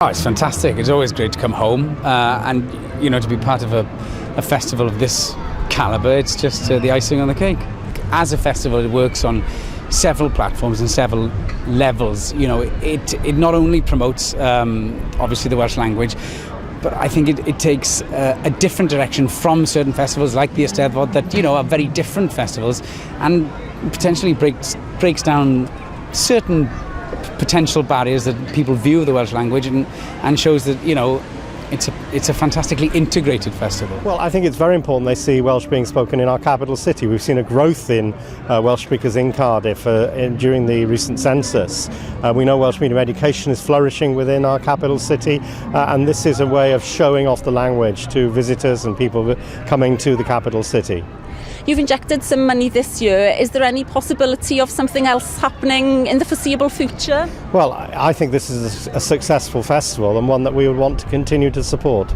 Oh, it's fantastic. It's always great to come home and, to be part of a festival of this calibre. It's just the icing on the cake. As a festival, it works on several platforms and several levels. It not only promotes, obviously, the Welsh language, but I think it takes a different direction from certain festivals like the Eisteddfod that, are very different festivals, and potentially breaks down certain potential barriers that people view the Welsh language and shows that, it's a fantastically integrated festival. Well, I think it's very important they see Welsh being spoken in our capital city. We've seen a growth in Welsh speakers in Cardiff during the recent census. We know Welsh medium education is flourishing within our capital city, and this is a way of showing off the language to visitors and people coming to the capital city. You've injected some money this year. Is there any possibility of something else happening in the foreseeable future? Well, I think this is a successful festival and one that we would want to continue to support.